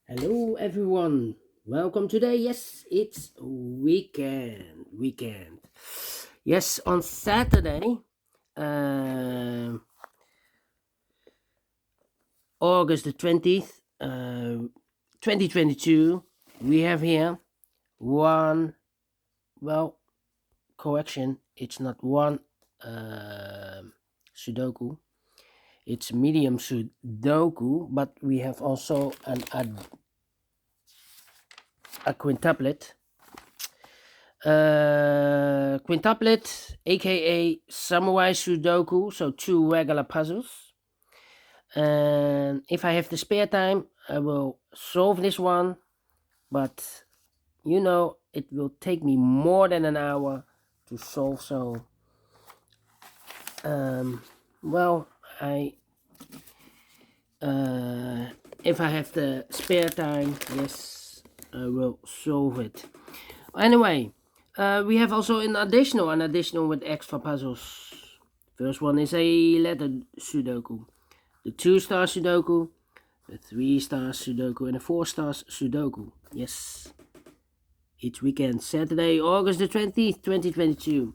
Hello everyone. Welcome today. Yes, it's weekend. Yes, on Saturday, uh, August the 20th, 2022, we have here one, well, correction, it's not one Sudoku, it's Medium Sudoku, but we have also a quintuplet. Quintuplet, aka Samurai Sudoku, so two regular puzzles. And if I have the spare time, I will solve this one, but it will take me more than an hour to solve. So, um, well, I if I have the spare time, yes, I will solve it. Anyway, we have also an additional with extra puzzles. First one is a letter Sudoku, the 2-star Sudoku, the 3-star Sudoku, and the 4-star Sudoku. Yes, each weekend, Saturday, August the 20th, 2022.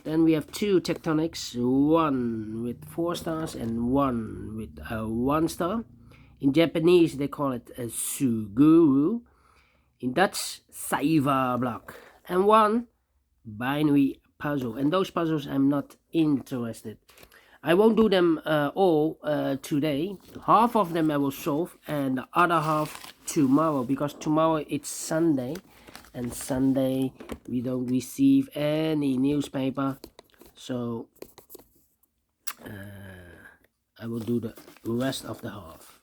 Then we have two tectonics, one with 4 stars and one with a 1-star. In Japanese, they call it a Suguru. In Dutch, Saiva block. And one binary puzzle. And those puzzles I'm not interested. I won't do them all today. Half of them I will solve and the other half tomorrow, because tomorrow it's Sunday, and Sunday we don't receive any newspaper. So I will do the rest of the half.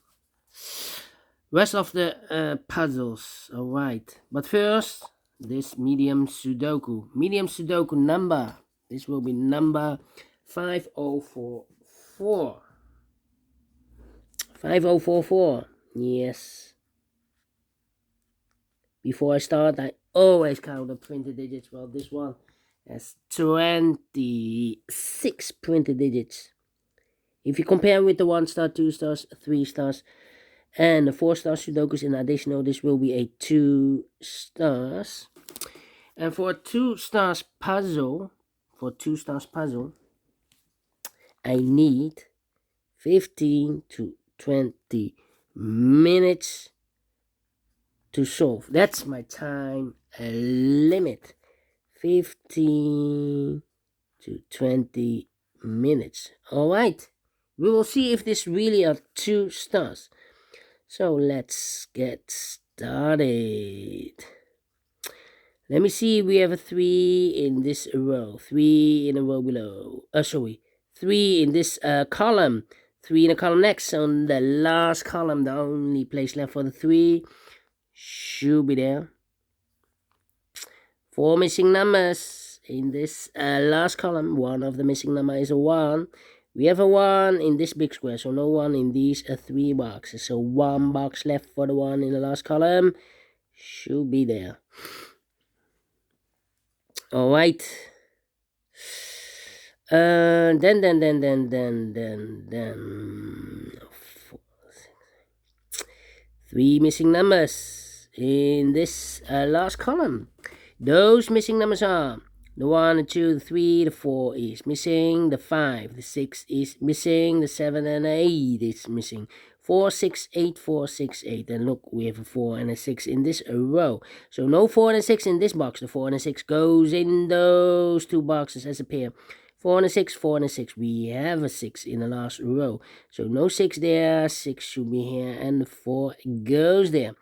Rest of the puzzles. Alright. But first, this Medium Sudoku. Medium Sudoku number. This will be number 5044. 5044. Yes. Before I start, I always count the printed digits. Well, this one has 26 printed digits. If you compare with the 1-star, 2 stars, 3 stars, and the 4-star Sudokus in additional, this will be a 2 stars. And for a 2 stars puzzle, I need 15 to 20 minutes to solve. That's my time limit. 15 to 20 minutes. Alright. We will see if this really are 2 stars. So let's get started. Let me see. We have a 3 in this row, 3 in a row below. 3 in this column, 3 in a column next. On the last column, the only place left for the 3 should be there. 4 missing numbers in this last column. One of the missing number is a 1. We have a 1 in this big square, so no 1 in these 3 boxes. So 1 box left for the 1 in the last column should be there. All right. Then. 3 missing numbers in this last column. Those missing numbers are the 1, the 2, the 3, the 4 is missing, the 5, the 6 is missing, the 7 and the 8 is missing. 4, 6, 8, 4, 6, 8. And look, we have a 4 and a 6 in this row. So no 4 and a 6 in this box. The 4 and a 6 goes in those 2 boxes as a pair. 4 and a 6, 4 and a 6. We have a 6 in the last row. So no 6 there. 6 should be here. And the 4 goes there.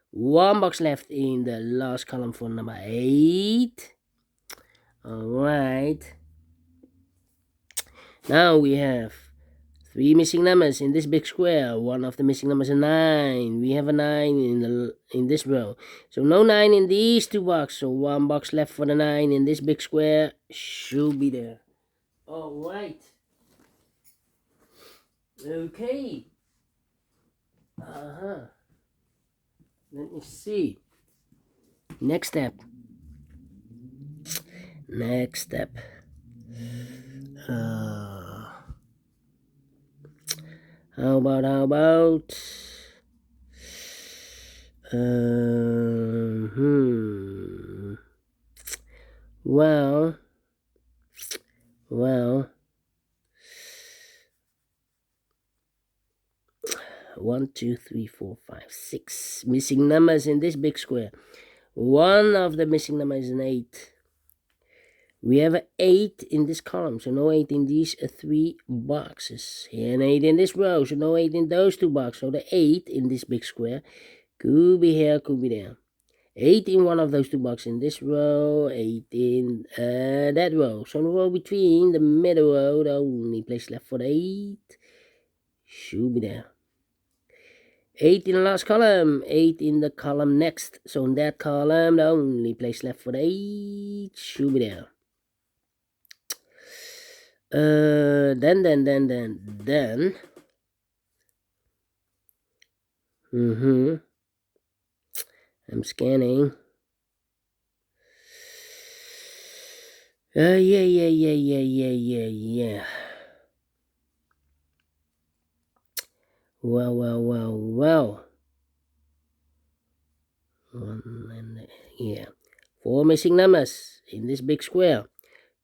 1 box left in the last column for number 8. Alright. Now we have 3 missing numbers in this big square. One of the missing numbers is 9. We have a 9 in this row. So no 9 in these 2 boxes. So 1 box left for the 9 in this big square should be there. Alright. Okay. Let me see. Next step. How about Well, 1, 2, 3, 4, 5, 6 missing numbers in this big square. One of the missing numbers is an 8. We have an 8 in this column, so no 8 in these 3 boxes. Here an 8 in this row, so no 8 in those 2 boxes. So the 8 in this big square could be here, could be there. 8 in one of those 2 boxes in this row, 8 in that row. So the row between the middle row, the only place left for the 8 should be there. 8 in the last column, 8 in the column next. So in that column, the only place left for the 8 should be there. Then. I'm scanning. Yeah. Well. 4 missing numbers in this big square.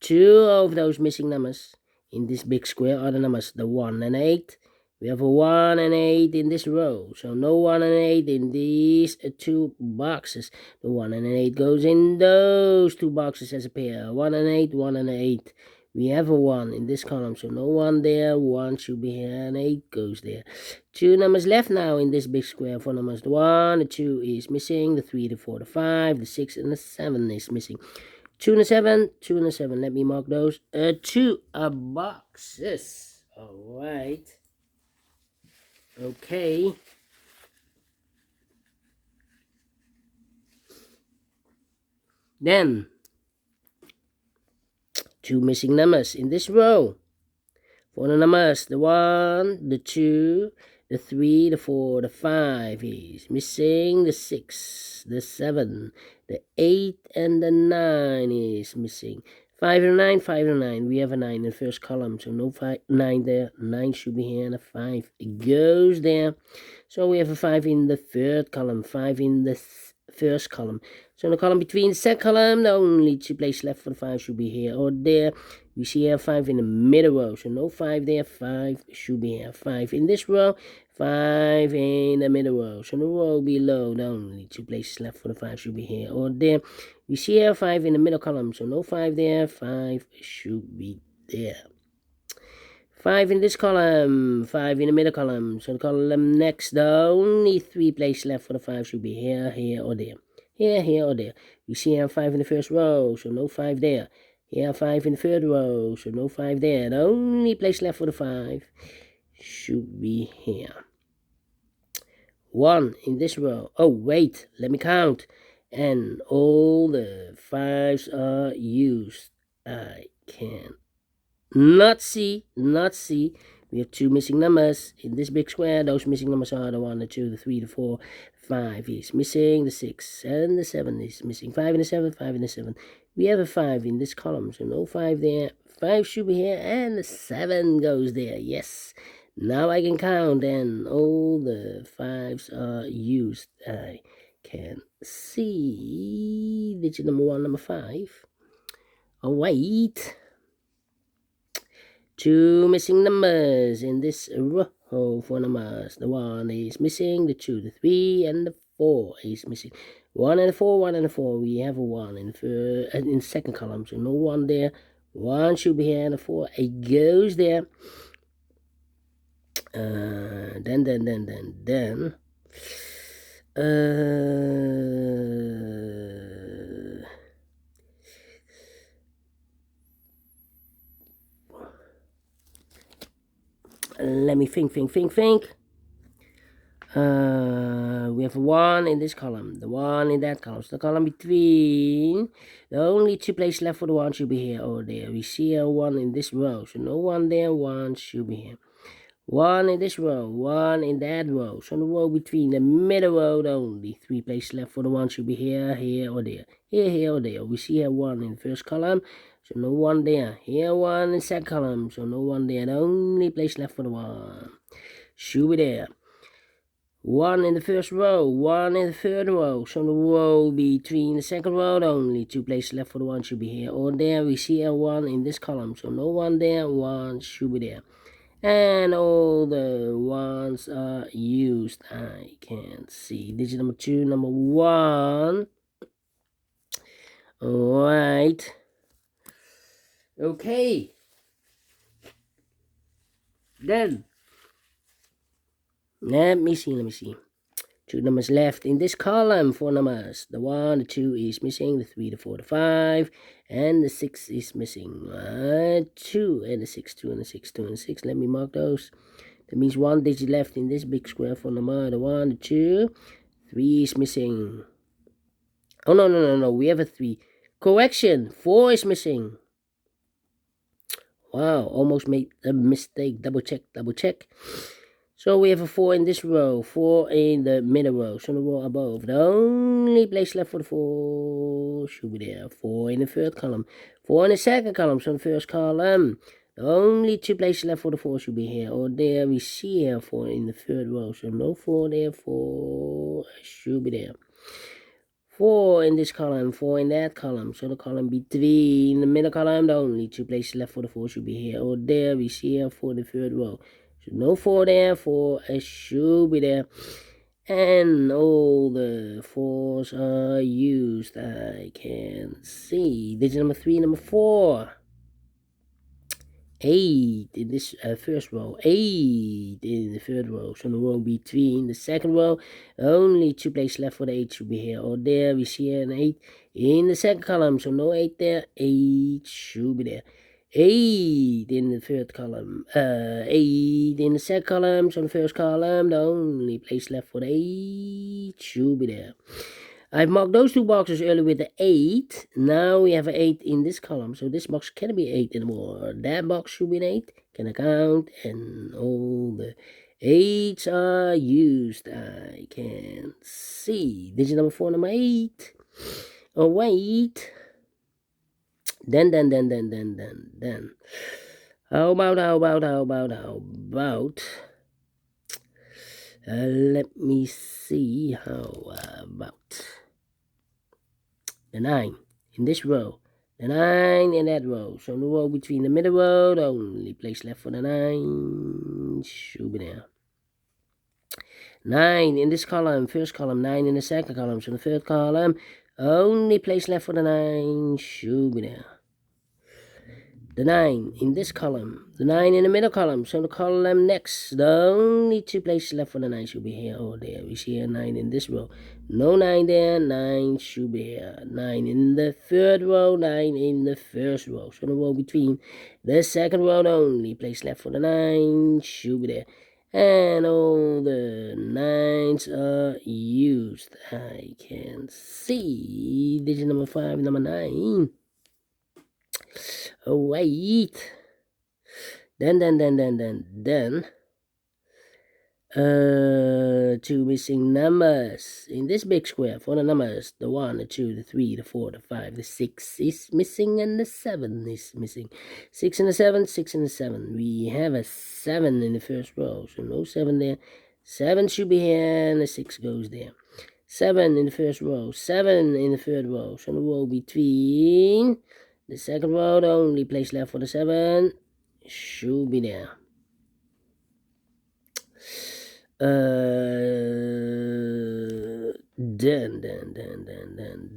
2 of those missing numbers in this big square are the numbers the 1 and 8. We have a 1 and 8 in this row, so no 1 and 8 in these 2 boxes. The 1 and 8 goes in those 2 boxes as a pair. 1 and 8, 1 and 8. We have a 1 in this column, so no 1 there. 1 should be here, and 8 goes there. 2 numbers left now in this big square. 4 numbers, the 1, the 2 is missing, the 3, the 4, the 5, the 6, and the 7 is missing. 2 and a 7, 2 and a 7. Let me mark those 2 boxes. Alright. Okay. Then 2 missing numbers in this row. 4 numbers, the 1, the 2, the 3, the 4, the 5 is missing, the 6, the 7, the 8, and the 9 is missing. 5 and 9, 5 and 9. We have a 9 in the first column, so no 9 there. 9 should be here, and a 5 goes there. So we have a 5 in the third column, 5 in the first column. So in the column between the second column, the only 2 places left for the 5 should be here or there. We see here 5 in the middle row, so no 5 there. 5 should be here. 5 in this row, 5 in the middle row. So the row below, the only 2 places left for the 5 should be here or there. We see here 5 in the middle column, so no 5 there. 5 should be there. 5 in this column, 5 in the middle column. So the column next, the only 3 places left for the 5 should be here, here, or there. Here, or there. We see here 5 in the first row, so no 5 there. Here 5 in the third row, so no 5 there. The only place left for the 5 should be here. 1 in this row. Oh, wait, let me count. And all the 5s are used. I can not see. We have 2 missing numbers in this big square. Those missing numbers are the 1, the 2, the 3, the 4, 5 is missing, the 6, and the 7 is missing. 5 and the 7, 5 and the 7. We have a 5 in this column, so no 5 there. 5 should be here, and the 7 goes there. Yes. Now I can count, and all the 5s are used. I can see digit number 1, number 5. Oh, wait. 2 missing numbers in this row. 4 numbers. The 1 is missing, the 2, the 3, and the 4 is missing. 1 and the 4, 1 and the 4. We have a 1 in the second column, so no 1 there. 1 should be here, and the 4 it goes there. Then. Let me think. We have 1 in this column, the 1 in that column. So the column between, the only 2 places left for the 1 should be here or there. We see a 1 in this row, so no 1 there. 1 should be here. 1 in this row, 1 in that row. So the row between the middle row, the only 3 places left for the 1 should be here, here, or there. Here, or there. We see here 1 in the first column, so no 1 there. Here 1 in the second column, so no 1 there. The only place left for the 1 should be there. 1 in the first row, 1 in the third row. So the row between the second row, only 2 places left for the 1 should be here or there. We see a 1 in this column, so no 1 there, 1 should be there. And all the 1s are used. I can see digit number 2, number 1. Alright. Okay. Then let me see. 2 numbers left in this column, 4 numbers. The 1, the 2 is missing, the 3, the 4, the 5, and the 6 is missing. 2 and the 6, 2 and the 6, 2 and the 6. Let me mark those. That means 1 digit left in this big square for number. The 1, the 2, 3 is missing. Oh, no. We have a 3. Correction, 4 is missing. Wow, almost made a mistake. Double check. So we have a 4 in this row, 4 in the middle row, so the row above. The only place left for the 4 should be there. 4 in the third column, 4 in the second column, so the first column. The only 2 places left for the 4 should be here or there. We see here 4 in the third row, so no 4 there, 4 should be there. 4 in this column, 4 in that column, so the column between the middle column, the only 2 places left for the 4 should be here or there. We see here 4 in the third row, so no 4 there, 4 should be there. And all the 4s are used. I can see digit number 3, number 4. 8 in this first row, 8 in the third row, so the row between the second row, only 2 places left for the 8 should be here or there. We see an 8 in the second column, so no 8 there, 8 should be there. 8 in the third column, 8 in the second column, so the first column, the only place left for the 8 should be there. I've marked those 2 boxes earlier with the 8. Now we have an 8 in this column. So this box cannot be 8 anymore. That box should be an 8. Can I count? And all the 8s are used. I can see. Digit number 4, number 8. Oh, wait. Then. How about... let me see. How about... the 9 in this row, the 9 in that row, so the row between the middle row, the only place left for the 9 should be there. 9 in this column, first column, 9 in the second column, so the third column, only place left for the 9 should be there. The 9 in this column, the 9 in the middle column, so the column next, the only 2 places left for the 9 should be here or there. We see a 9 in this row, no 9 there, 9 should be here. 9 in the third row, 9 in the first row, so the row between the second row, the only place left for the 9 should be there. And all the 9s are used. I can see digit number 5, number 9. Oh, wait. Then. 2 missing numbers in this big square. For the numbers, the 1, the 2, the 3, the 4, the 5, the 6 is missing, and the 7 is missing. 6 and the 7, 6 and the 7. We have a 7 in the first row, so no 7 there. 7 should be here, and the 6 goes there. 7 in the first row, 7 in the third row, so the row between the second row, the only place left for the 7 should be there.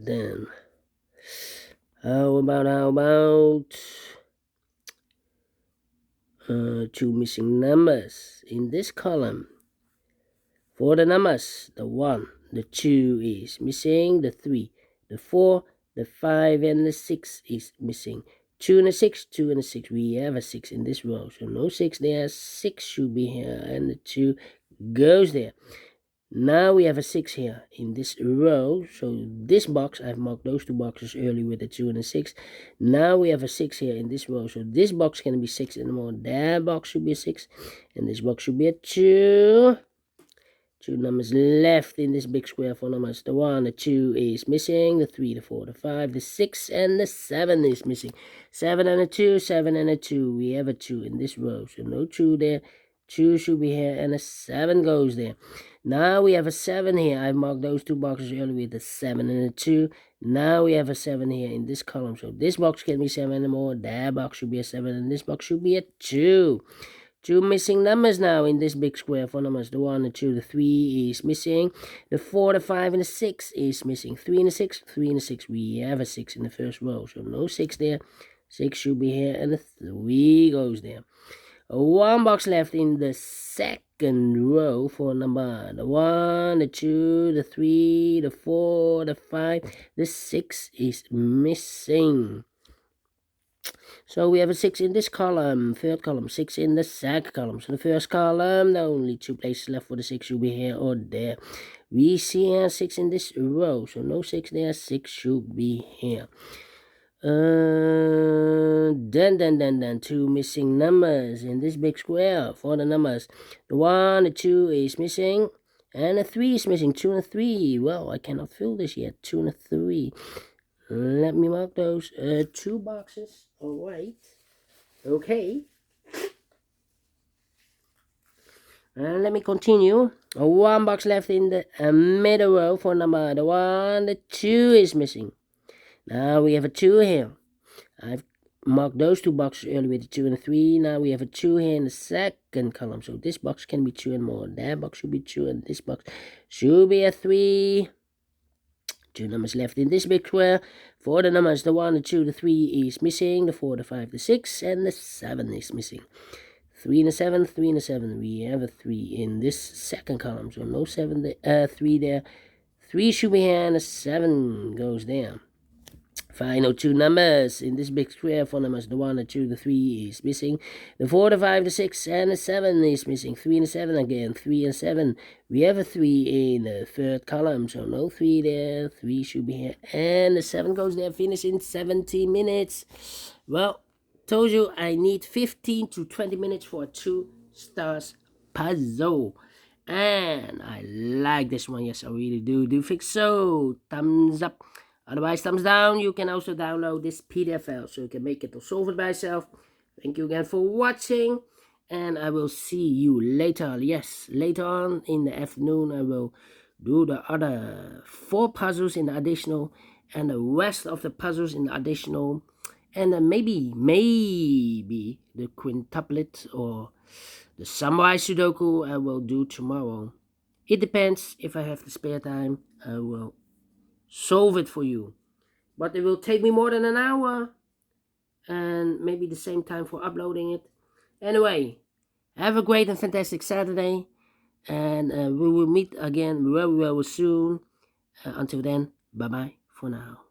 Then. How about 2 missing numbers in this column? For the numbers, the 1, the 2 is missing, the 3, the 4, the 5, and the 6 is missing. 2 and a 6, 2 and a 6. We have a 6 in this row, so no 6 there. 6 should be here, and the 2 goes there. Now we have a 6 here in this row, so this box, I've marked those 2 boxes earlier with the 2 and the 6. Now we have a 6 here in this row, so this box can be 6 anymore. That box should be a 6, and this box should be a 2. 2 numbers left in this big square for numbers. The 1, the 2 is missing. The 3, the 4, the 5, the 6, and the 7 is missing. 7 and a 2, 7 and a 2. We have a 2 in this row, so no 2 there. 2 should be here, and a 7 goes there. Now we have a 7 here. I've marked those 2 boxes earlier with a 7 and a 2. Now we have a 7 here in this column. So this box can be 7 anymore. That box should be a 7, and this box should be a 2. 2 missing numbers now in this big square for numbers. The 1, the 2, the 3 is missing. The 4, the 5, and the 6 is missing. 3 and the 6, 3 and the 6. We have a 6 in the first row, so no 6 there. 6 should be here, and the 3 goes there. 1 box left in the second row for number the 1, the 2, the 3, the 4, the 5, the 6 is missing. So we have a 6 in this column, third column, 6 in the second column. So the first column, the only 2 places left for the 6 should be here or there. We see a 6 in this row, so no 6 there, 6 should be here. Then 2 missing numbers in this big square for the numbers. The 1, the 2 is missing, and the 3 is missing. 2 and 3. Well, I cannot fill this yet. 2 and 3. Let me mark those 2 boxes. Alright. Okay. And let me continue. 1 box left in the middle row for number the 1, the 2 is missing. Now we have a 2 here. I've marked those 2 boxes earlier with the 2 and the 3. Now we have a 2 here in the second column. So this box can be 2 and more. That box should be 2, and this box should be a 3. 2 numbers left in this big square. For the numbers, the 1, the 2, the 3 is missing. The 4, the 5, the 6, and the 7 is missing. 3 and a 7, 3 and a 7. We have a 3 in this second column. So no 7, 3 there. 3 should be here, and a 7 goes there. Final 2 numbers in this big square for numbers. The 1, the 2, the 3 is missing. The 4, the 5, the 6, and the 7 is missing. 3 and a 7 again. 3 and 7. We have a 3 in the third column. So no 3 there. 3 should be here. And the 7 goes there. Finish in 70 minutes. Well, told you I need 15 to 20 minutes for a 2 stars puzzle. And I like this one. Yes, I really do. Do think so. Thumbs up. Otherwise, thumbs down. You can also download this PDF file so you can make it or solve it by yourself. Thank you again for watching, and I will see you later. Yes, later on in the afternoon, I will do the other 4 puzzles in the additional, and the rest of the puzzles in the additional, and then maybe the quintuplet or the samurai Sudoku I will do tomorrow. It depends. If I have the spare time, I will solve it for you, but it will take me more than an hour and maybe the same time for uploading it. Anyway, have a great and fantastic Saturday, and we will meet again very soon. Until then, bye bye for now.